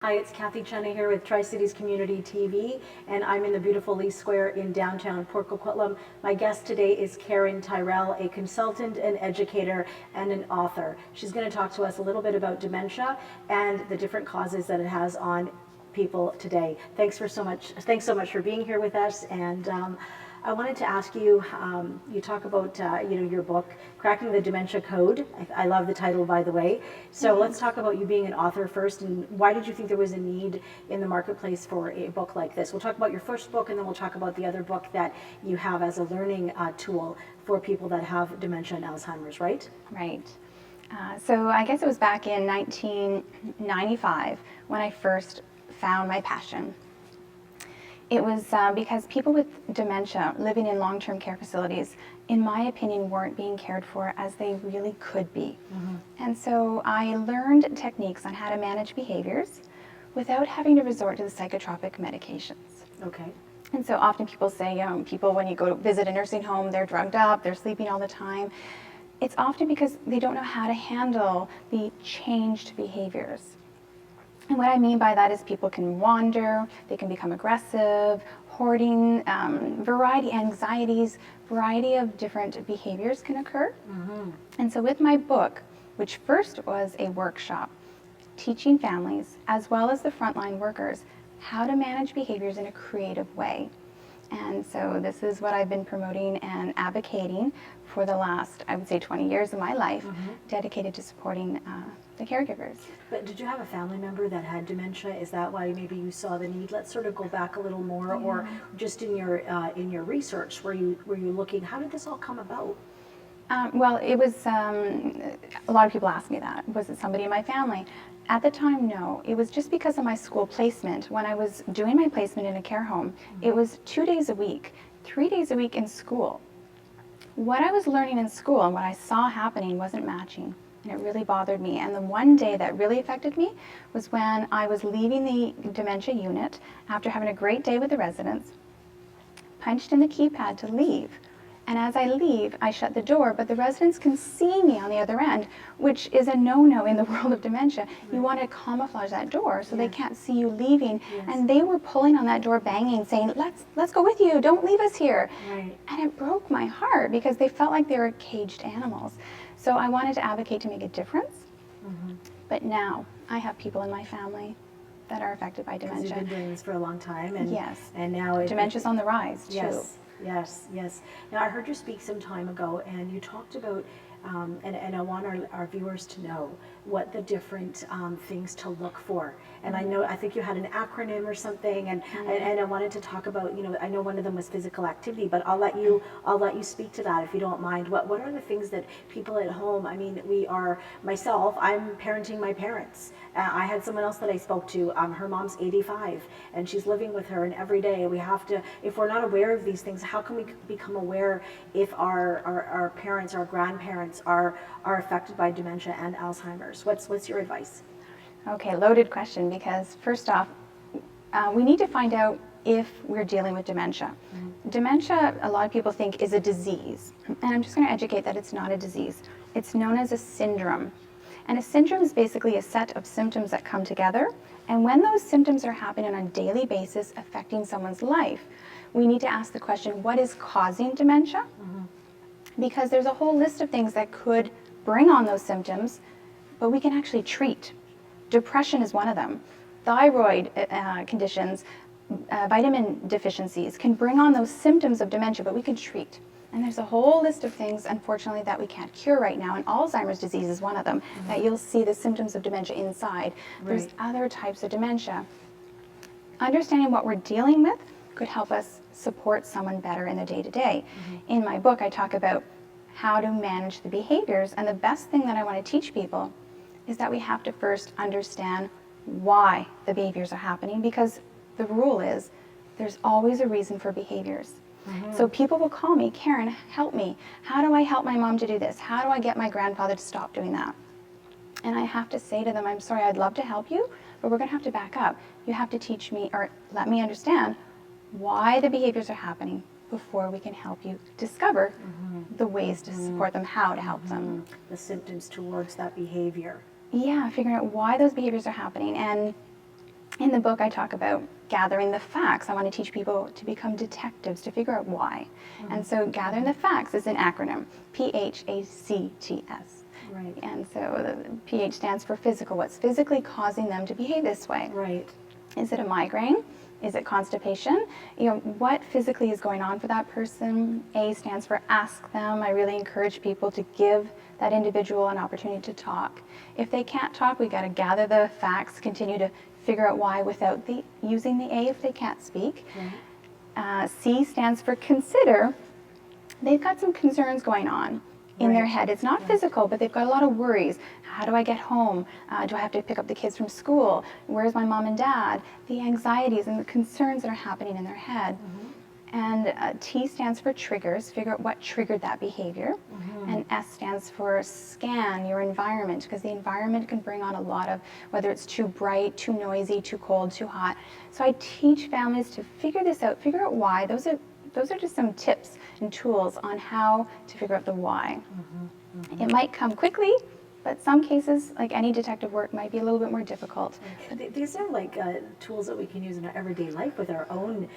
Hi, it's Kathy Chenna here with Tri-Cities Community TV, and I'm in the beautiful Lee Square in downtown Port Coquitlam. My guest today is Karen Tyrell, a consultant, an educator, and an author. She's going to talk to us a little bit about dementia and the different causes that it has on people today. Thanks so much for being here with us. And I wanted to ask you, you talk about your book, Cracking the Dementia Code. I love the title, by the way. So let's talk about you being an author first, and why did you think there was a need in the marketplace for a book like this? We'll talk about your first book, and then we'll talk about the other book that you have as a learning tool for people that have dementia and Alzheimer's, right? Right. So I guess it was back in 1995 when I first found my passion. It was because people with dementia living in long-term care facilities, in my opinion, weren't being cared for as they really could be. And so I learned techniques on how to manage behaviors without having to resort to the psychotropic medications. Okay. And so often people say, people when you go to visit a nursing home, they're drugged up, they're sleeping all the time. It's often because they don't know how to handle the changed behaviors. And what I mean by that is people can wander, they can become aggressive, hoarding, anxieties, variety of different behaviors can occur. And so with my book, which first was a workshop teaching families as well as the frontline workers how to manage behaviors in a creative way. And so this is what I've been promoting and advocating for the last, I would say, 20 years of my life, dedicated to supporting the caregivers. But did you have a family member that had dementia? Is that why maybe you saw the need? Let's sort of go back a little more, or just in your research, were you looking? How did this all come about? Well, it was a lot of people ask me that. Was it somebody in my family? At the time, no. It was just because of my school placement. When I was doing my placement in a care home, it was 2 days a week, 3 days a week in school. What I was learning in school and what I saw happening wasn't matching, and it really bothered me. And the one day that really affected me was when I was leaving the dementia unit after having a great day with the residents, punched in the keypad to leave. And as I leave, I shut the door, but the residents can see me on the other end, which is a no-no in the world of dementia. You want to camouflage that door so they can't see you leaving. And they were pulling on that door, banging, saying, let's go with you, don't leave us here. And it broke my heart because they felt like they were caged animals. So I wanted to advocate to make a difference. But now I have people in my family that are affected by dementia. You've been doing this for a long time, and and now dementia's on the rise too. Yes. Now, I heard you speak some time ago, and you talked about, and I want our viewers to know what the different things to look for. And I think you had an acronym or something, and I wanted to talk about, I know one of them was physical activity, but I'll let you speak to that if you don't mind. What are the things that people at home? I mean, myself, I'm parenting my parents. I had someone else that I spoke to. Her mom's 85, and she's living with her, and every day we have to. If we're not aware of these things, how can we become aware if our parents, our grandparents are affected by dementia and Alzheimer's? What's your advice? Okay, loaded question, because first off, we need to find out if we're dealing with dementia. Dementia, a lot of people think, is a disease, and I'm just going to educate that it's not a disease. It's known as a syndrome. And a syndrome is basically a set of symptoms that come together, and when those symptoms are happening on a daily basis affecting someone's life, we need to ask the question, what is causing dementia? Because there's a whole list of things that could bring on those symptoms, but we can actually treat. Depression is one of them. Thyroid conditions, vitamin deficiencies can bring on those symptoms of dementia, but we can treat. And there's a whole list of things, unfortunately, that we can't cure right now, and Alzheimer's disease is one of them, that you'll see the symptoms of dementia inside. There's other types of dementia. Understanding what we're dealing with could help us support someone better in the day-to-day. In my book, I talk about how to manage the behaviors, and the best thing that I want to teach people is that we have to first understand why the behaviors are happening, because the rule is there's always a reason for behaviors. So people will call me, Karen, help me. How do I help my mom to do this? How do I get my grandfather to stop doing that? And I have to say to them, I'm sorry, I'd love to help you, but we're going to have to back up. You have to teach me, or let me understand why the behaviors are happening before we can help you discover the ways to support them, how to help them. The symptoms towards that behavior. Yeah, figuring out why those behaviors are happening. And In the book, I talk about gathering the facts. I want to teach people to become detectives, to figure out why. And so gathering the facts is an acronym, PHACTS. Right. And so the PH stands for physical. What's physically causing them to behave this way? Right. Is it a migraine? Is it constipation? What physically is going on for that person? A stands for ask them. I really encourage people to give that individual an opportunity to talk. If they can't talk, we got to gather the facts, continue to figure out why without using the A if they can't speak. Right. C stands for consider. They've got some concerns going on in their head. It's not physical, but they've got a lot of worries. How do I get home? Do I have to pick up the kids from school? Where's my mom and dad? The anxieties and the concerns that are happening in their head. And T stands for triggers. Figure out what triggered that behavior. And S stands for scan your environment, because the environment can bring on a lot of, whether it's too bright, too noisy, too cold, too hot. So I teach families to figure this out, figure out why. Those are just some tips and tools on how to figure out the why. It might come quickly, but some cases, like any detective work, might be a little bit more difficult. These are like tools that we can use in our everyday life with our own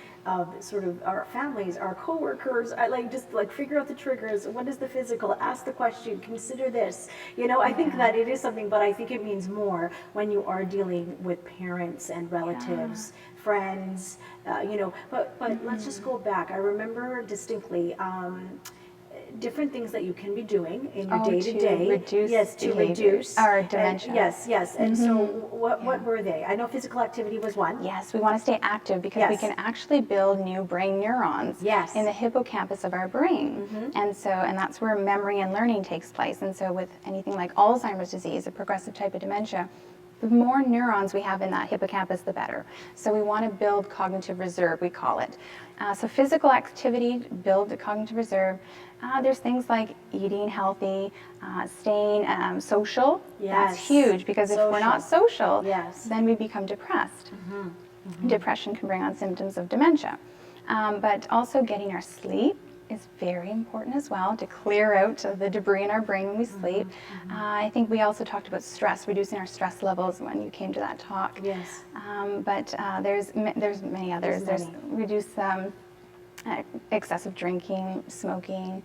sort of our families, our coworkers. Just figure out the triggers. What is the physical? Ask the question. Consider this. I think that it is something, but I think it means more when you are dealing with parents and relatives, friends. But let's just go back. I remember distinctly. Different things that you can be doing in your day-to-day. To reduce our dementia. Yes. And so what were they? I know physical activity was one. Yes, we want to stay active because we can actually build new brain neurons in the hippocampus of our brain. And that's where memory and learning takes place. And so with anything like Alzheimer's disease, a progressive type of dementia, the more neurons we have in that hippocampus, the better. So we want to build cognitive reserve, we call it. So physical activity, build the cognitive reserve. There's things like eating healthy, staying social. That's huge, because if we're not social, then we become depressed. Depression can bring on symptoms of dementia. But also getting our sleep is very important as well, to clear out the debris in our brain when we sleep. I think we also talked about stress, reducing our stress levels when you came to that talk. Yes. But there's many others. There's reduce excessive drinking, smoking,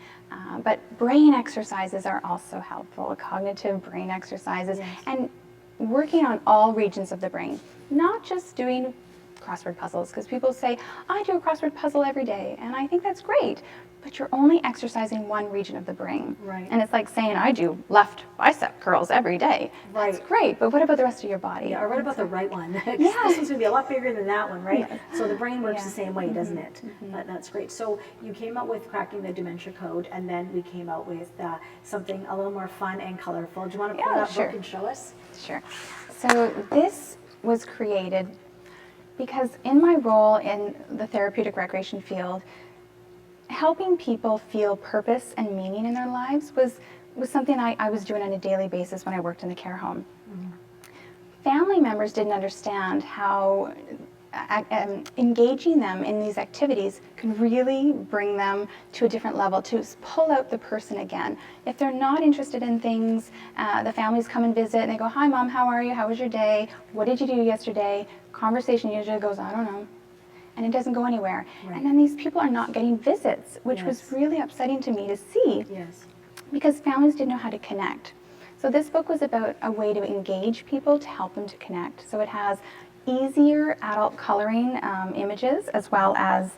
but brain exercises are also helpful, cognitive brain exercises, and working on all regions of the brain, not just doing crossword puzzles, because people say, I do a crossword puzzle every day, and I think that's great, but you're only exercising one region of the brain. Right. And it's like saying, I do left bicep curls every day. Right. That's great, but what about the rest of your body? Or what about the right one? This one's going to be a lot bigger than that one, right? Yes. So the brain works the same way, doesn't it? That's great. So you came out with Cracking the Dementia Code, and then we came out with something a little more fun and colorful. Do you want to pull that book and show us? Sure. So this was created because in my role in the therapeutic recreation field, helping people feel purpose and meaning in their lives was something I was doing on a daily basis when I worked in the care home. Family members didn't understand how engaging them in these activities can really bring them to a different level, to pull out the person again. If they're not interested in things, the families come and visit and they go, hi mom, how are you? How was your day? What did you do yesterday? Conversation usually goes, I don't know. And it doesn't go anywhere. Right. And then these people are not getting visits, which was really upsetting to me to see, because families didn't know how to connect. So this book was about a way to engage people, to help them to connect. So it has easier adult coloring images, as well as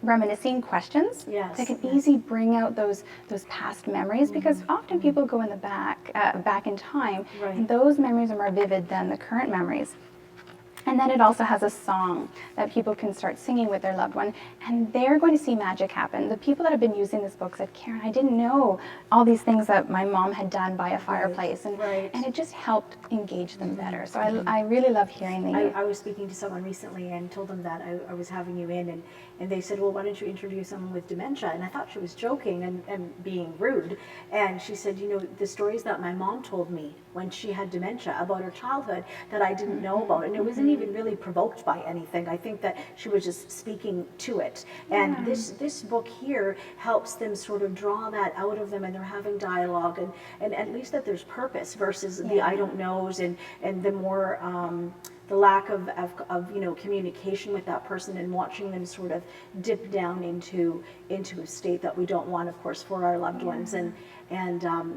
reminiscing questions that can easily bring out those past memories, because often people go in the back in time, and those memories are more vivid than the current memories. And then it also has a song that people can start singing with their loved one, and they're going to see magic happen. The people that have been using this book said, Karen, I didn't know all these things that my mom had done by a fireplace, and it just helped engage them better. So I really love hearing these. I was speaking to someone recently and told them that I was having you in, and they said, well, why don't you introduce someone with dementia? And I thought she was joking and being rude. And she said, the stories that my mom told me when she had dementia, about her childhood that I didn't know about. And it wasn't even really provoked by anything. I think that she was just speaking to it. And this book here helps them sort of draw that out of them, and they're having dialogue, and at least that there's purpose versus the I don't knows, and the more the lack of communication with that person, and watching them sort of dip down into a state that we don't want, of course, for our loved ones. And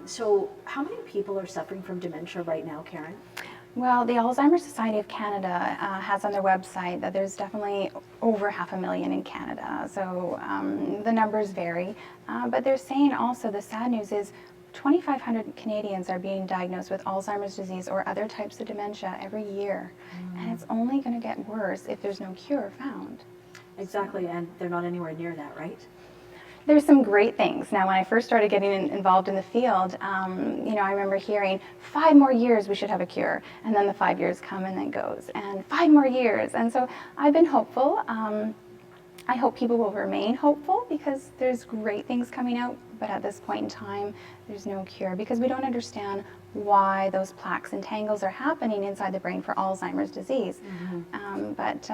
so how many people are suffering from dementia right now, Karen? Well, the Alzheimer's Society of Canada has on their website that there's definitely over 500,000 in Canada. So the numbers vary. But they're saying also the sad news is 2,500 Canadians are being diagnosed with Alzheimer's disease or other types of dementia every year. And it's only going to get worse if there's no cure found. Exactly, and they're not anywhere near that, right? There's some great things. Now, when I first started getting involved in the field, I remember hearing 5 more years we should have a cure, and then the 5 years come and then goes, and 5 more years. And so I've been hopeful. I hope people will remain hopeful because there's great things coming out, but at this point in time, there's no cure because we don't understand why those plaques and tangles are happening inside the brain for Alzheimer's disease. But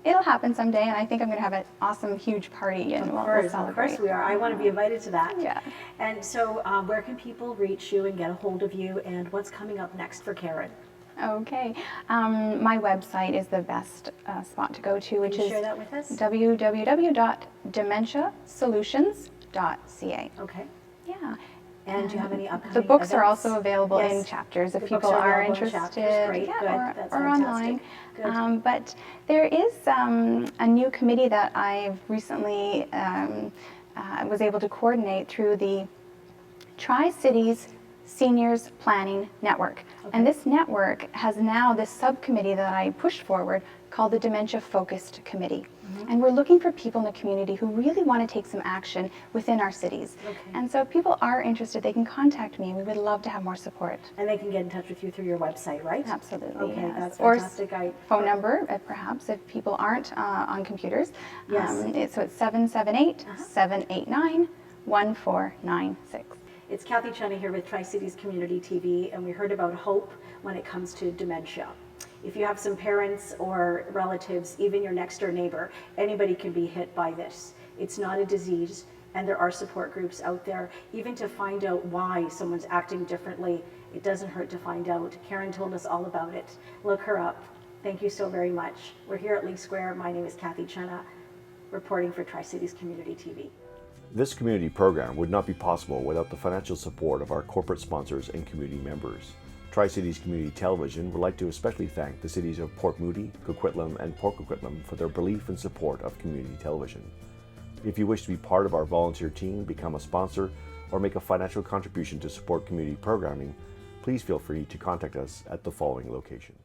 it'll happen someday, and I think I'm going to have an awesome, huge party, and we'll celebrate. Of course we are. I want to be invited to that. Yeah. And so where can people reach you and get a hold of you, and what's coming up next for Karen? Okay. My website is the best spot to go to, which is share that with us? www.dementiasolutions.ca. Okay. Yeah. And do you have any upcoming The books are events? also available Yes. in chapters if The people books are are available in interested. chapters. Great. Yeah, Good. That's or online. fantastic. But there is a new committee that I've recently was able to coordinate through the Tri-Cities Seniors Planning Network. And this network has now this subcommittee that I pushed forward called the Dementia Focused Committee. And we're looking for people in the community who really want to take some action within our cities. And so if people are interested, they can contact me. We would love to have more support. And they can get in touch with you through your website, right? Absolutely. Okay, yes. that's Or fantastic. phone number, perhaps, if people aren't on computers. Yes. So it's 778-789-1496. It's Kathy Chenna here with Tri-Cities Community TV, and we heard about hope when it comes to dementia. If you have some parents or relatives, even your next door neighbor, anybody can be hit by this. It's not a disease, and there are support groups out there. Even to find out why someone's acting differently, it doesn't hurt to find out. Karen told us all about it. Look her up. Thank you so very much. We're here at Lee Square. My name is Kathy Chenna, reporting for Tri-Cities Community TV. This community program would not be possible without the financial support of our corporate sponsors and community members. Tri-Cities Community Television would like to especially thank the cities of Port Moody, Coquitlam, and Port Coquitlam for their belief and support of community television. If you wish to be part of our volunteer team, become a sponsor, or make a financial contribution to support community programming, please feel free to contact us at the following location.